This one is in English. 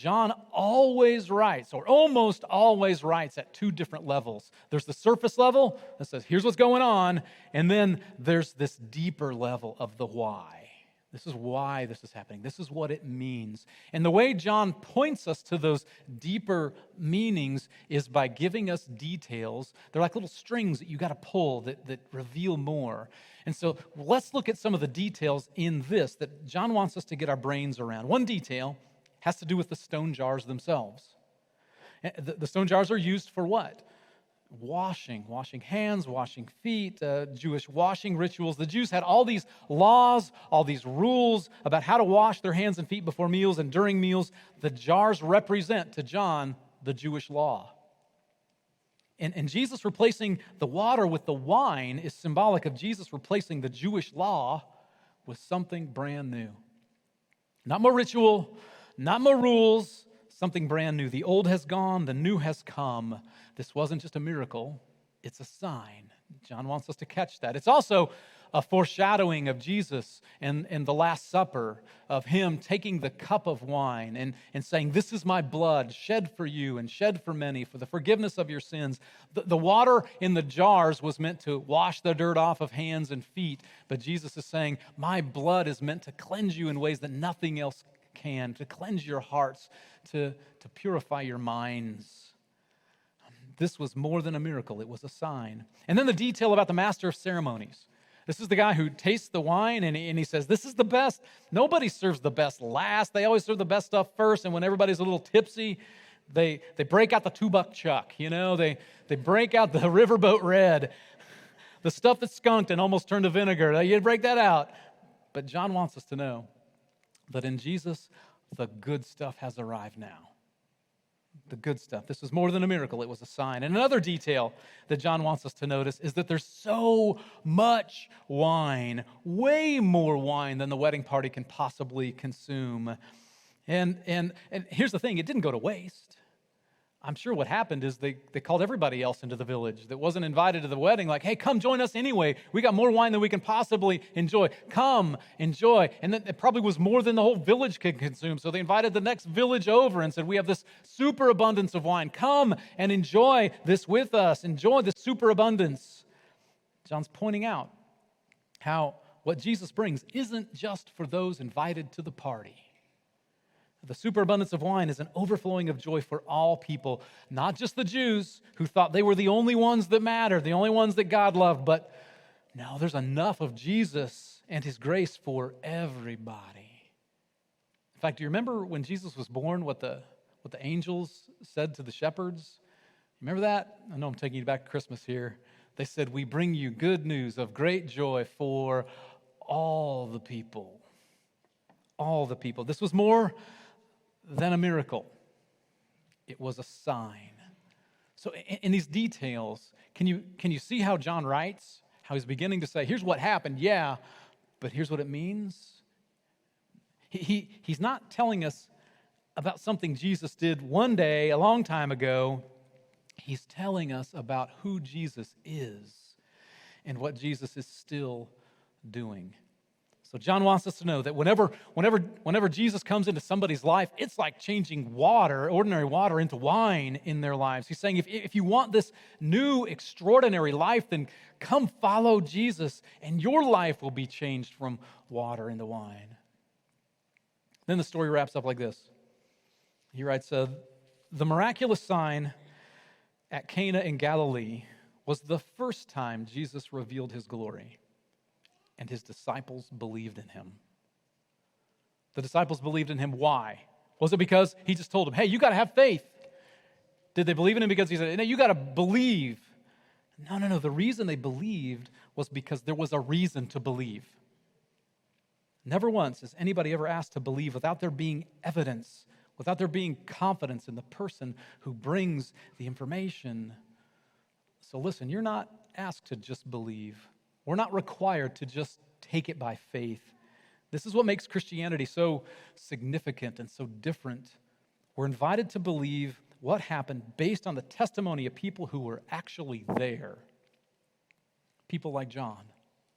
John always writes, or almost always writes, at two different levels. There's the surface level that says, here's what's going on, and then there's this deeper level of the why. This is why this is happening. This is what it means. And the way John points us to those deeper meanings is by giving us details. They're like little strings that you got to pull that reveal more. And so let's look at some of the details in this that John wants us to get our brains around. One detail has to do with the stone jars themselves. The stone jars are used for what? Washing hands, washing feet, Jewish washing rituals. The Jews had all these laws, all these rules about how to wash their hands and feet before meals and during meals. The jars represent to John the Jewish law. And Jesus replacing the water with the wine is symbolic of Jesus replacing the Jewish law with something brand new. Not more ritual, not more rules, something brand new. The old has gone, the new has come. This wasn't just a miracle, it's a sign. John wants us to catch that. It's also a foreshadowing of Jesus and the Last Supper, of him taking the cup of wine and saying, this is my blood shed for you and shed for many for the forgiveness of your sins. The water in the jars was meant to wash the dirt off of hands and feet, but Jesus is saying, my blood is meant to cleanse you in ways that nothing else can, to cleanse your hearts, to purify your minds. This was more than a miracle. It was a sign. And then the detail about the master of ceremonies. This is the guy who tastes the wine and he says, this is the best. Nobody serves the best last. They always serve the best stuff first. And when everybody's a little tipsy, they break out the $2 chuck. They break out the riverboat red, the stuff that skunked and almost turned to vinegar. You break that out. But John wants us to know that in Jesus, the good stuff has arrived now. The good stuff. This was more than a miracle. It was a sign. And another detail that John wants us to notice is that there's so much wine, way more wine than the wedding party can possibly consume. And here's the thing, it didn't go to waste. I'm sure what happened is they called everybody else into the village that wasn't invited to the wedding, like, hey, come join us anyway. We got more wine than we can possibly enjoy. Come, enjoy. And then it probably was more than the whole village could consume. So they invited the next village over and said, we have this superabundance of wine. Come and enjoy this with us. Enjoy this superabundance. John's pointing out how what Jesus brings isn't just for those invited to the party. The superabundance of wine is an overflowing of joy for all people, not just the Jews who thought they were the only ones that mattered, the only ones that God loved, but no, there's enough of Jesus and his grace for everybody. In fact, do you remember when Jesus was born, what the angels said to the shepherds? Remember that? I know I'm taking you back to Christmas here. They said, we bring you good news of great joy for all the people. All the people. This was more than a miracle. It was a sign. So in these details, can you see how John writes? How he's beginning to say, here's what happened, yeah, but here's what it means. He's not telling us about something Jesus did one day, a long time ago. He's telling us about who Jesus is and what Jesus is still doing. So John wants us to know that whenever Jesus comes into somebody's life, it's like changing water, ordinary water, into wine in their lives. He's saying, if you want this new, extraordinary life, then come follow Jesus, and your life will be changed from water into wine. Then the story wraps up like this. He writes, the miraculous sign at Cana in Galilee was the first time Jesus revealed his glory. And his disciples believed in him. The disciples believed in him. Why? Was it because he just told them, hey, you got to have faith? Did they believe in him because he said, no, you got to believe? No. The reason they believed was because there was a reason to believe. Never once has anybody ever asked to believe without there being evidence, without there being confidence in the person who brings the information. So listen, you're not asked to just believe. We're not required to just take it by faith. This is what makes Christianity so significant and so different. We're invited to believe what happened based on the testimony of people who were actually there. People like John.